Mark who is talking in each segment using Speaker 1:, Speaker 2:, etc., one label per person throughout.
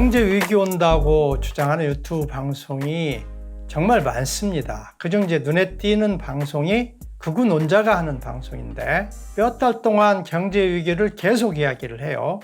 Speaker 1: 경제 위기 온다고 주장하는 유튜브 방송이 정말 많습니다. 그중 이제 눈에 띄는 방송이 극우 논자가 하는 방송인데 몇 달 동안 경제 위기를 계속 이야기를 해요.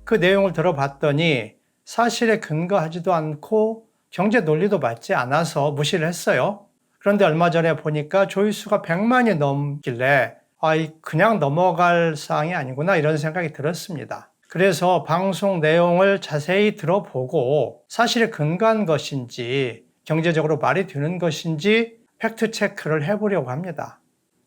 Speaker 1: 그 내용을 들어봤더니 사실에 근거하지도 않고 경제 논리도 맞지 않아서 무시를 했어요. 그런데 얼마 전에 보니까 조회수가 100만이 넘길래 그냥 넘어갈 사항이 아니구나 이런 생각이 들었습니다. 그래서 방송 내용을 자세히 들어보고 사실에 근거한 것인지 경제적으로 말이 되는 것인지 팩트 체크를 해보려고 합니다.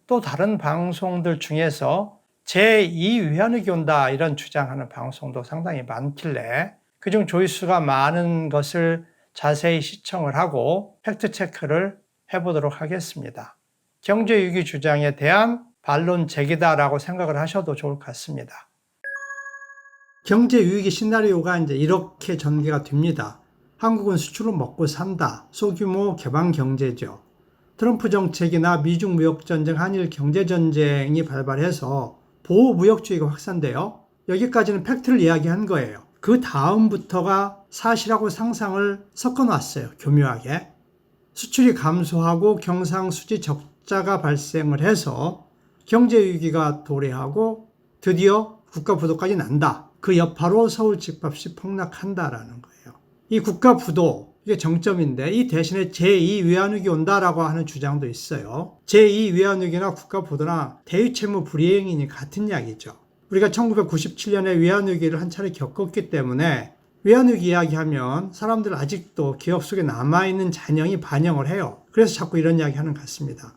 Speaker 1: 또 다른 방송들 중에서 제2위안위기 온다 이런 주장하는 방송도 상당히 많길래 그중 조회수가 많은 것을 자세히 시청을 하고 팩트 체크를 해보도록 하겠습니다. 경제위기 주장에 대한 반론 제기다라고 생각을 하셔도 좋을 것 같습니다. 경제위기 시나리오가 이제 이렇게 전개가 됩니다. 한국은 수출로 먹고 산다. 소규모 개방 경제죠. 트럼프 정책이나 미중 무역전쟁, 한일 경제전쟁이 발발해서 보호무역주의가 확산돼요. 여기까지는 팩트를 이야기한 거예요. 그 다음부터가 사실하고 상상을 섞어놨어요. 교묘하게. 수출이 감소하고 경상수지 적자가 발생을 해서 경제위기가 도래하고 드디어 국가부도까지 난다. 그 여파로 서울 집값이 폭락한다라는 거예요. 이 국가부도, 이게 정점인데 이 대신에 제2위안위기 온다라고 하는 주장도 있어요. 제2위안위기나 국가부도나 대유채무 불이행이니 같은 이야기죠. 우리가 1997년에 위안위기를 한 차례 겪었기 때문에 위안위기 이야기하면 사람들 아직도 기억 속에 남아있는 잔영이 반영을 해요. 그래서 자꾸 이런 이야기 하는 것 같습니다.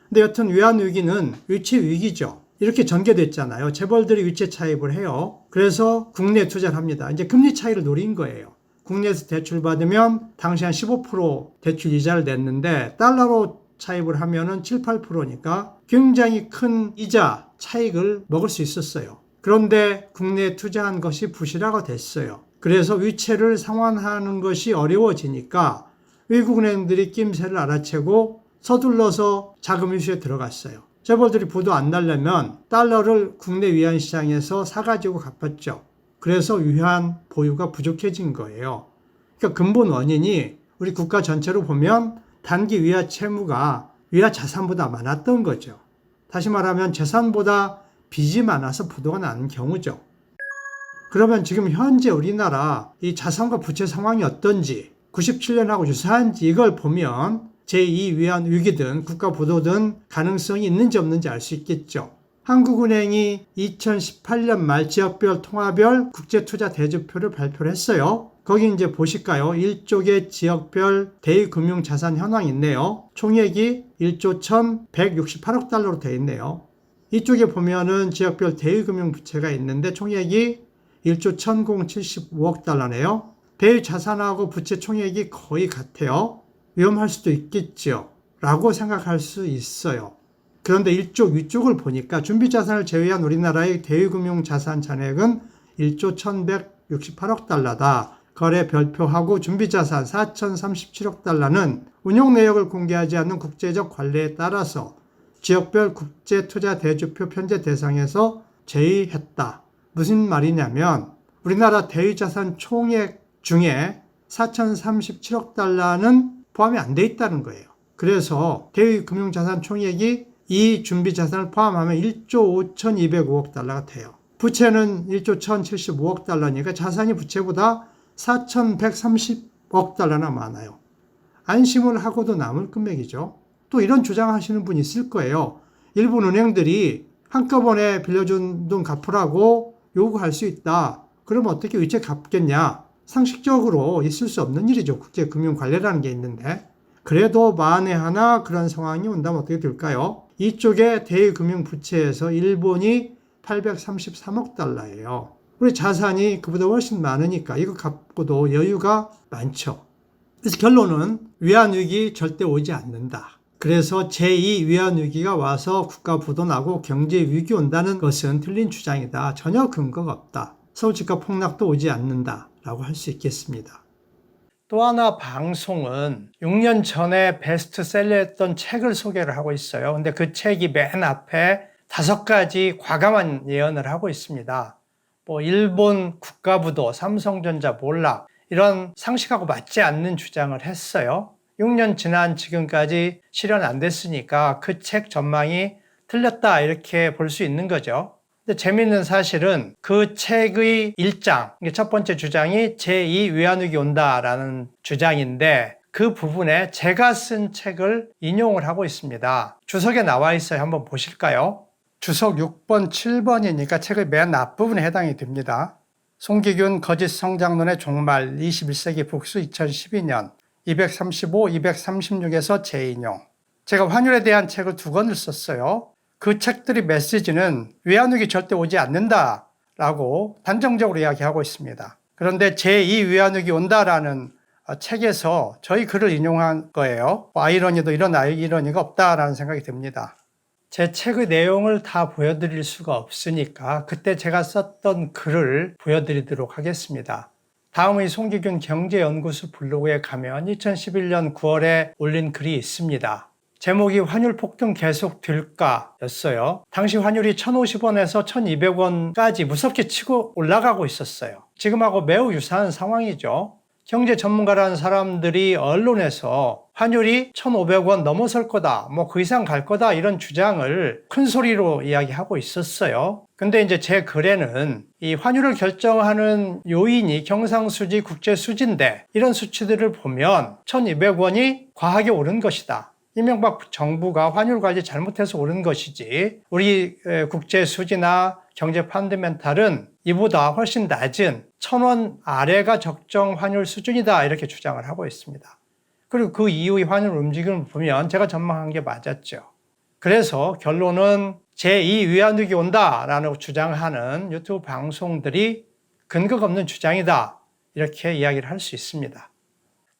Speaker 1: 근데 여튼 위안위기는 위치위기죠. 이렇게 전개됐잖아요. 재벌들이 위치 차입을 해요. 그래서 국내 투자를 합니다. 이제 금리 차이를 노린 거예요. 국내에서 대출 받으면 당시 한 15% 대출 이자를 냈는데 달러로 차입을 하면은 7, 8%니까 굉장히 큰 이자 차익을 먹을 수 있었어요. 그런데 국내에 투자한 것이 부실화가 됐어요. 그래서 위채를 상환하는 것이 어려워지니까 외국은행들이 낌새를 알아채고 서둘러서 자금 이슈에 들어갔어요. 재벌들이 부도 안 나려면 달러를 국내 위안 시장에서 사가지고 갚았죠. 그래서 위안 보유가 부족해진 거예요. 그러니까 근본 원인이 우리 국가 전체로 보면 단기 위화 채무가 위화 자산보다 많았던 거죠. 다시 말하면 재산보다 빚이 많아서 부도가 나는 경우죠. 그러면 지금 현재 우리나라 이 자산과 부채 상황이 어떤지 97년하고 유사한지 이걸 보면 제2위안위기든 국가부도든 가능성이 있는지 없는지 알 수 있겠죠. 한국은행이 2018년 말 지역별 통화별 국제투자 대조표를 발표를 했어요. 거기 이제 보실까요? 1쪽에 지역별 대외금융자산 현황이 있네요. 총액이 1조 1,168억 달러로 되어 있네요. 이쪽에 보면은 지역별 대외금융 부채가 있는데 총액이 1조 1,075억 달러네요. 대외자산하고 부채 총액이 거의 같아요. 위험할 수도 있겠죠. 라고 생각할 수 있어요. 그런데 이쪽 위쪽을 보니까 준비자산을 제외한 우리나라의 대외금융자산 잔액은 1조 1,168억 달러다. 거래 별표하고 준비자산 4,037억 달러는 운용 내역을 공개하지 않는 국제적 관례에 따라서 지역별 국제투자대조표 편제 대상에서 제외했다. 무슨 말이냐면 우리나라 대외자산 총액 중에 4,037억 달러는 포함이 안 돼 있다는 거예요. 그래서 대외금융자산 총액이 이 준비자산을 포함하면 1조 5,205억 달러가 돼요. 부채는 1조 1,075억 달러니까 자산이 부채보다 4,130억 달러나 많아요. 안심을 하고도 남을 금액이죠. 또 이런 주장하시는 분이 있을 거예요. 일본 은행들이 한꺼번에 빌려준 돈 갚으라고 요구할 수 있다. 그러면 어떻게 위채 갚겠냐? 상식적으로 있을 수 없는 일이죠. 국제금융관례라는 게 있는데. 그래도 만에 하나 그런 상황이 온다면 어떻게 될까요? 이쪽에 대외금융부채에서 일본이 833억 달러예요. 우리 자산이 그보다 훨씬 많으니까 이거 갖고도 여유가 많죠. 그래서 결론은 위안위기 절대 오지 않는다. 그래서 제2위안위기가 와서 국가부도 나고 경제위기 온다는 것은 틀린 주장이다. 전혀 근거가 없다. 서울 집값 폭락도 오지 않는다. 라고 할 수 있겠습니다. 또 하나 방송은 6년 전에 베스트셀러였던 책을 소개를 하고 있어요. 근데 그 책이 맨 앞에 5가지 과감한 예언을 하고 있습니다. 일본 국가부도, 삼성전자 몰락 이런 상식하고 맞지 않는 주장을 했어요. 6년 지난 지금까지 실현 안 됐으니까 그 책 전망이 틀렸다 이렇게 볼 수 있는 거죠. 근데 재미있는 사실은 그 책의 1장, 첫 번째 주장이 제2 외환위기 온다라는 주장인데 그 부분에 제가 쓴 책을 인용을 하고 있습니다. 주석에 나와 있어요. 한번 보실까요? 주석 6번, 7번이니까 책의 맨 앞부분에 해당이 됩니다. 송기균 거짓 성장론의 종말 21세기 북수 2012년 235, 236에서 재인용. 제가 환율에 대한 책을 2권을 썼어요. 그 책들의 메시지는 외환위기 절대 오지 않는다라고 단정적으로 이야기하고 있습니다. 그런데 제2 외환위기 온다라는 책에서 저희 글을 인용한 거예요. 아이러니도 이런 아이러니가 없다라는 생각이 듭니다. 제 책의 내용을 다 보여드릴 수가 없으니까 그때 제가 썼던 글을 보여드리도록 하겠습니다. 다음의 송기균 경제연구소 블로그에 가면 2011년 9월에 올린 글이 있습니다. 제목이 환율 폭등 계속 될까 였어요. 당시 환율이 1,050원에서 1,200원까지 무섭게 치고 올라가고 있었어요. 지금하고 매우 유사한 상황이죠. 경제 전문가라는 사람들이 언론에서 환율이 1,500원 넘어설 거다, 그 이상 갈 거다 이런 주장을 큰 소리로 이야기하고 있었어요. 근데 이제 제 글에는 이 환율을 결정하는 요인이 경상수지, 국제수지인데 이런 수치들을 보면 1,200원이 과하게 오른 것이다. 이명박 정부가 환율 관리 잘못해서 오른 것이지 우리 국제수지나 경제 펀드멘탈은 이보다 훨씬 낮은 1,000원 아래가 적정 환율 수준이다 이렇게 주장을 하고 있습니다. 그리고 그 이후의 환율 움직임을 보면 제가 전망한 게 맞았죠. 그래서 결론은 제2 외환위기 온다라는 주장하는 유튜브 방송들이 근거가 없는 주장이다 이렇게 이야기를 할 수 있습니다.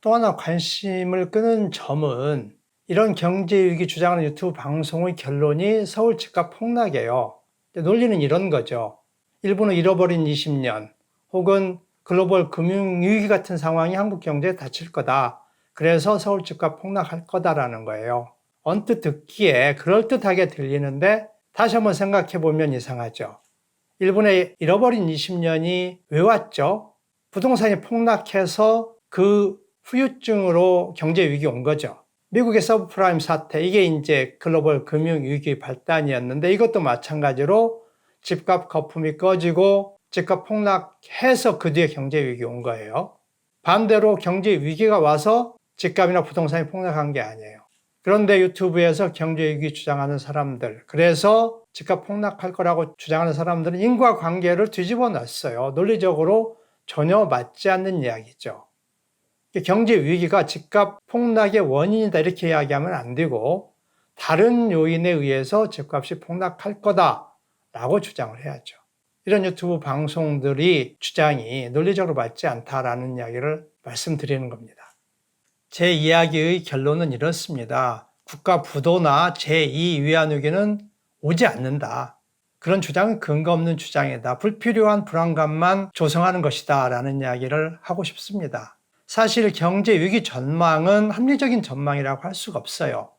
Speaker 1: 또 하나 관심을 끄는 점은 이런 경제위기 주장하는 유튜브 방송의 결론이 서울 집값 폭락이에요. 논리는 이런 거죠. 일본을 잃어버린 20년 혹은 글로벌 금융위기 같은 상황이 한국 경제에 닥칠 거다. 그래서 서울 집값 폭락할 거다라는 거예요. 언뜻 듣기에 그럴듯하게 들리는데 다시 한번 생각해 보면 이상하죠. 일본의 잃어버린 20년이 왜 왔죠? 부동산이 폭락해서 그 후유증으로 경제위기 온 거죠. 미국의 서브프라임 사태, 이게 이제 글로벌 금융위기 발단이었는데 이것도 마찬가지로 집값 거품이 꺼지고 집값 폭락해서 그 뒤에 경제위기 온 거예요. 반대로 경제위기가 와서 집값이나 부동산이 폭락한 게 아니에요. 그런데 유튜브에서 경제위기 주장하는 사람들, 그래서 집값 폭락할 거라고 주장하는 사람들은 인과관계를 뒤집어 놨어요. 논리적으로 전혀 맞지 않는 이야기죠. 경제 위기가 집값 폭락의 원인이다 이렇게 이야기하면 안 되고 다른 요인에 의해서 집값이 폭락할 거다라고 주장을 해야죠. 이런 유튜브 방송들이 주장이 논리적으로 맞지 않다라는 이야기를 말씀드리는 겁니다. 제 이야기의 결론은 이렇습니다. 국가 부도나 제2 외환위기는 오지 않는다. 그런 주장은 근거 없는 주장이다. 불필요한 불안감만 조성하는 것이다 라는 이야기를 하고 싶습니다. 사실 경제 위기 전망은 합리적인 전망이라고 할 수가 없어요.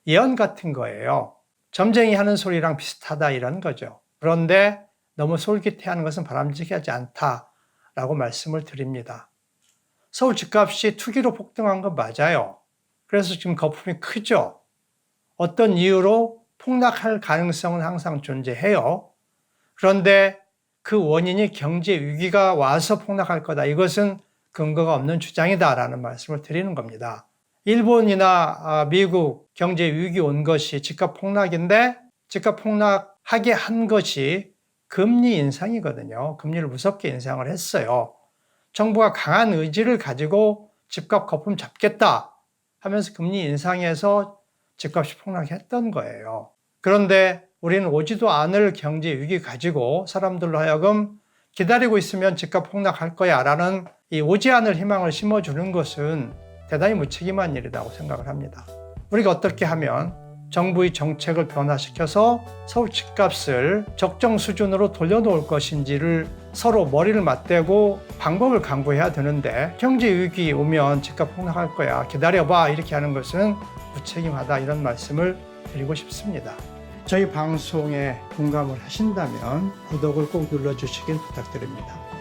Speaker 1: 예언 같은 거예요. 점쟁이 하는 소리랑 비슷하다 이런 거죠. 그런데 너무 솔깃해하는 것은 바람직하지 않다라고 말씀을 드립니다. 서울 집값이 투기로 폭등한 건 맞아요. 그래서 지금 거품이 크죠. 어떤 이유로 폭락할 가능성은 항상 존재해요. 그런데 그 원인이 경제 위기가 와서 폭락할 거다. 이것은 근거가 없는 주장이다라는 말씀을 드리는 겁니다. 일본이나 미국 경제 위기 온 것이 집값 폭락인데 집값 폭락하게 한 것이 금리 인상이거든요. 금리를 무섭게 인상을 했어요. 정부가 강한 의지를 가지고 집값 거품 잡겠다 하면서 금리 인상해서 집값이 폭락했던 거예요. 그런데 우리는 오지도 않을 경제 위기 가지고 사람들로 하여금 기다리고 있으면 집값 폭락할 거야 라는 이 오지 않을 희망을 심어주는 것은 대단히 무책임한 일이라고 생각을 합니다. 우리가 어떻게 하면 정부의 정책을 변화시켜서 서울 집값을 적정 수준으로 돌려놓을 것인지를 서로 머리를 맞대고 방법을 강구해야 되는데 경제 위기 오면 집값 폭락할 거야 기다려봐 이렇게 하는 것은 무책임하다 이런 말씀을 드리고 싶습니다. 저희 방송에 공감을 하신다면 구독을 꼭 눌러주시길 부탁드립니다.